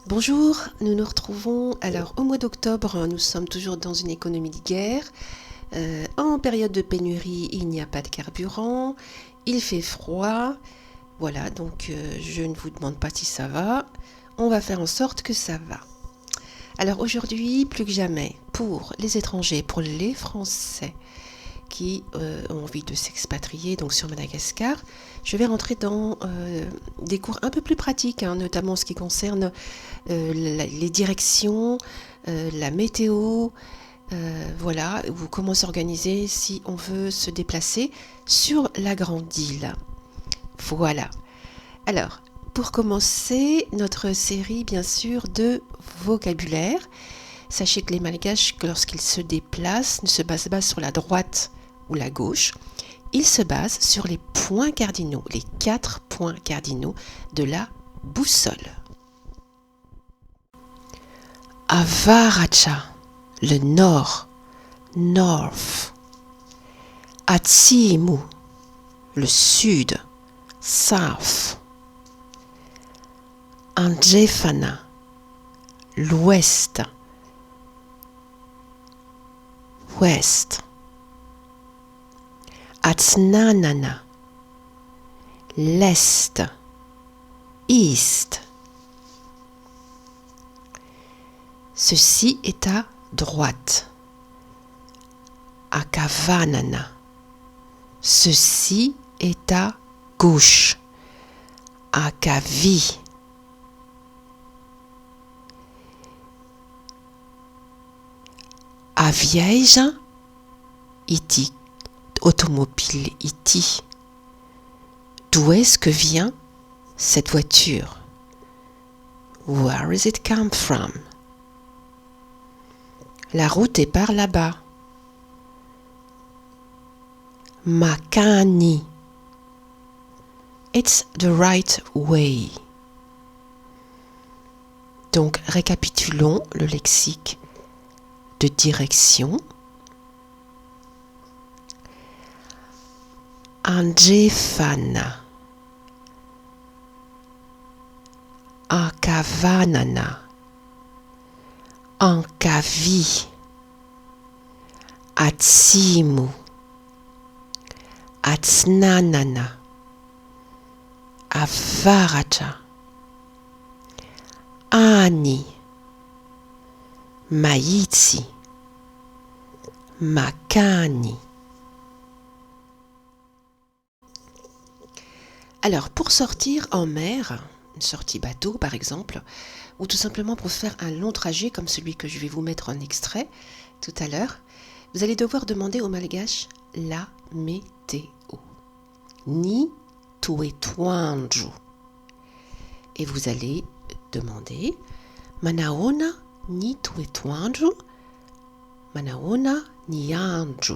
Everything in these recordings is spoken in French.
Bonjour, nous nous retrouvons. Alors au mois d'octobre, nous sommes toujours dans une économie de guerre. En période de pénurie, il n'y a pas de carburant, il fait froid. Voilà, donc je ne vous demande pas si ça va. On va faire en sorte que ça va. Alors aujourd'hui, plus que jamais, pour les étrangers, pour les Français qui ont envie de s'expatrier donc sur Madagascar, je vais rentrer dans des cours un peu plus pratiques, notamment en ce qui concerne les directions, la météo, voilà, ou comment s'organiser si on veut se déplacer sur la grande île. Voilà. Alors, pour commencer, notre série, bien sûr, de vocabulaire. Sachez que les Malgaches, lorsqu'ils se déplacent, ne se basent pas sur la droite ou la gauche. Ils se basent sur les points cardinaux, les 4 points cardinaux de la boussole. Avaracha, le nord, north. Atsimu, le sud, south. Andjefana, l'ouest, west. Atsnanana, l'est, east. Ceci est à droite. Akavanana. Ceci est à gauche. Akavi. Aviaja iti. Automobile iti. D'où est-ce que vient cette voiture? Where is it come from? La route est par là-bas. Makani. It's the right way. Donc, récapitulons le lexique de direction. Andjefana. Akavanana. Ankavi. Atsimu. Atsnanana. Avaracha. Ani. Maïtsi. Makani. Alors, pour sortir en mer, une sortie bateau par exemple, ou tout simplement pour faire un long trajet comme celui que je vais vous mettre en extrait tout à l'heure, vous allez devoir demander aux Malgaches la météo. Ni tuetuanju. Et vous allez demander Manaona ni tuetuanju, Manaona ni anju.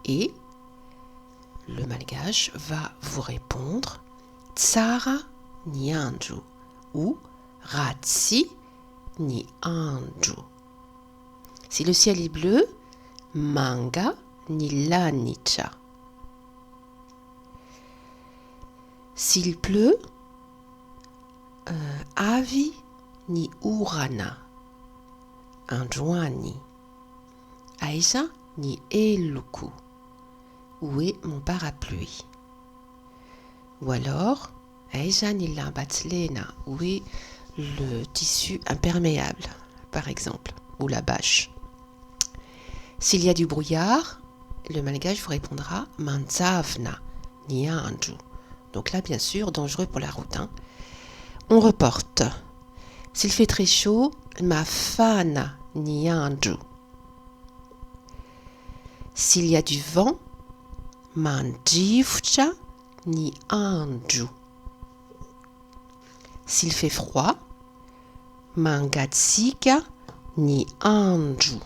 Et le Malgache va vous répondre Tsara ni anju ou Ratsi ni anju. Si le ciel est bleu, Manga ni lanicha. S'il pleut, Avi ni urana. Anjuani. Aisha ni eluku. Où est mon parapluie? Ou alors, Aisha ni lambatlena. Où est le tissu imperméable, par exemple, ou la bâche? S'il y a du brouillard, le Malgache vous répondra Manzavna ni anju. Donc là, bien sûr, dangereux pour la route. On reporte. S'il fait très chaud, Mafana ni anju. S'il y a du vent, Manjivcha ni anju. S'il fait froid, Mangatsika ni anju.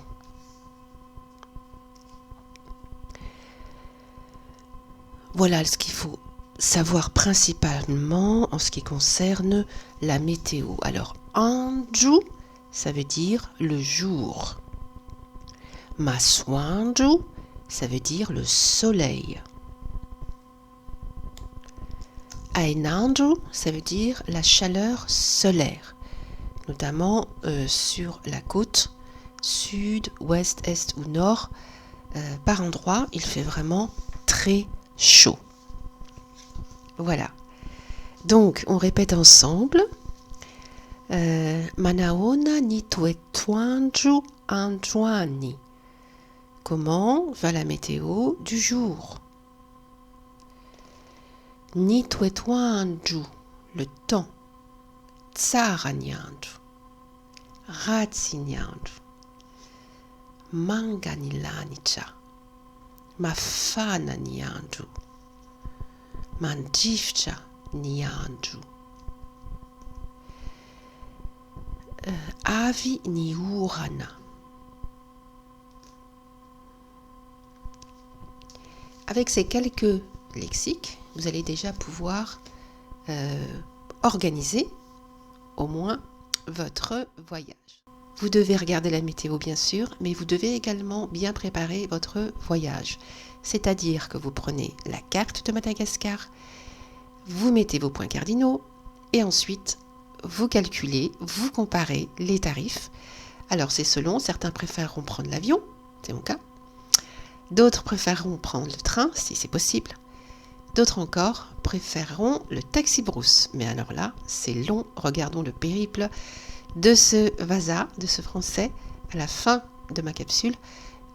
Voilà ce qu'il faut savoir principalement en ce qui concerne la météo. Alors, anju, ça veut dire le jour. Maswanju, ça veut dire le soleil. Ainanju, ça veut dire la chaleur solaire. notamment sur la côte, sud, ouest, est ou nord. Par endroits, il fait vraiment très chaud. Voilà. Donc, on répète ensemble. Manaona ni tuetuanju anjuani. Comment va la météo du jour? Ni tuetuanju, le temps. Tsaranianju. Ratsinianju. Manganilanicha. Mafana nianju. Manjifcha nianju. Avi ni urana. Avec ces quelques lexiques, vous allez déjà pouvoir organiser au moins votre voyage. Vous devez regarder la météo bien sûr, mais vous devez également bien préparer votre voyage. C'est-à-dire que vous prenez la carte de Madagascar, vous mettez vos points cardinaux et ensuite vous calculez, vous comparez les tarifs. Alors c'est selon, certains préféreront prendre l'avion, c'est mon cas. D'autres préféreront prendre le train si c'est possible. D'autres encore préféreront le taxi-brousse. Mais alors là, c'est long. Regardons le périple de ce Vasa, de ce français, à la fin de ma capsule.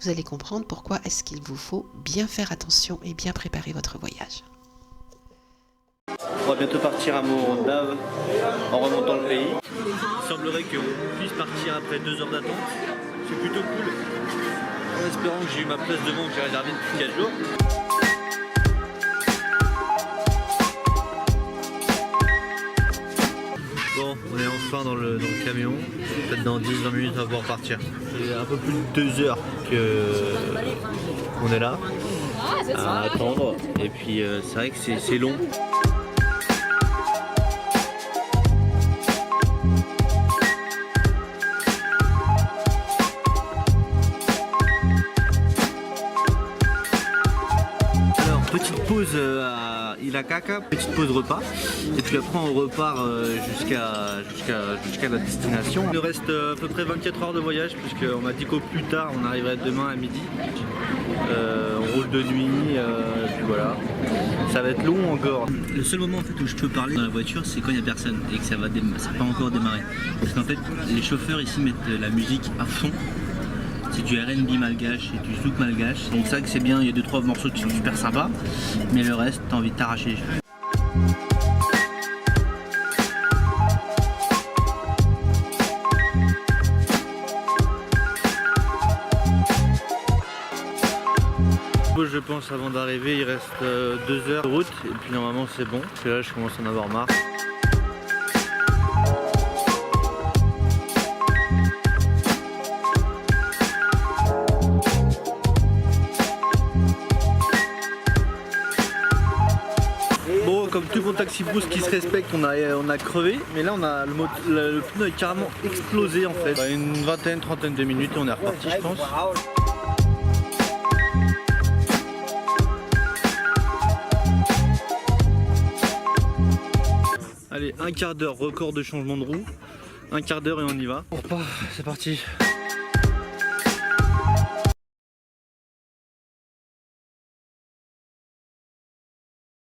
Vous allez comprendre pourquoi est-ce qu'il vous faut bien faire attention et bien préparer votre voyage. On va bientôt partir à Morondave en remontant le pays. Il semblerait qu'on puisse partir après 2 heures d'attente. C'est plutôt cool. En espérant que j'ai eu ma place devant que j'ai réservé depuis 4 jours. Bon, on est enfin dans le camion. Peut-être dans 10-20 minutes on va pouvoir partir. C'est un peu plus de 2 heures qu'on est là à attendre. Et puis c'est vrai que c'est long. Petite pause à Ilakaka, petite pause repas, et puis après on repart jusqu'à la destination. Il nous reste à peu près 24 heures de voyage, puisqu'on m'a dit qu'au plus tard on arriverait demain à midi. On roule de nuit, puis voilà. Ça va être long encore. Le seul moment en fait, où je peux parler dans la voiture, c'est quand il n'y a personne et que ça va pas encore démarrer. Parce qu'en fait, les chauffeurs ici mettent la musique à fond. C'est du R&B malgache et du zouk malgache. Donc ça que c'est bien, il y a 2-3 morceaux qui sont super sympas, mais le reste, t'as envie de t'arracher les cheveux. Je pense avant d'arriver, il reste 2 heures de route et puis normalement c'est bon. Parce que là je commence à en avoir marre. Bon, comme tout bon taxi brousse qui se respecte, on a crevé, mais là on a le pneu est carrément explosé en fait. Une vingtaine, trentaine de minutes et on est reparti je pense. Allez, un quart d'heure, record de changement de roue. Un quart d'heure et on y va. On repart, c'est parti.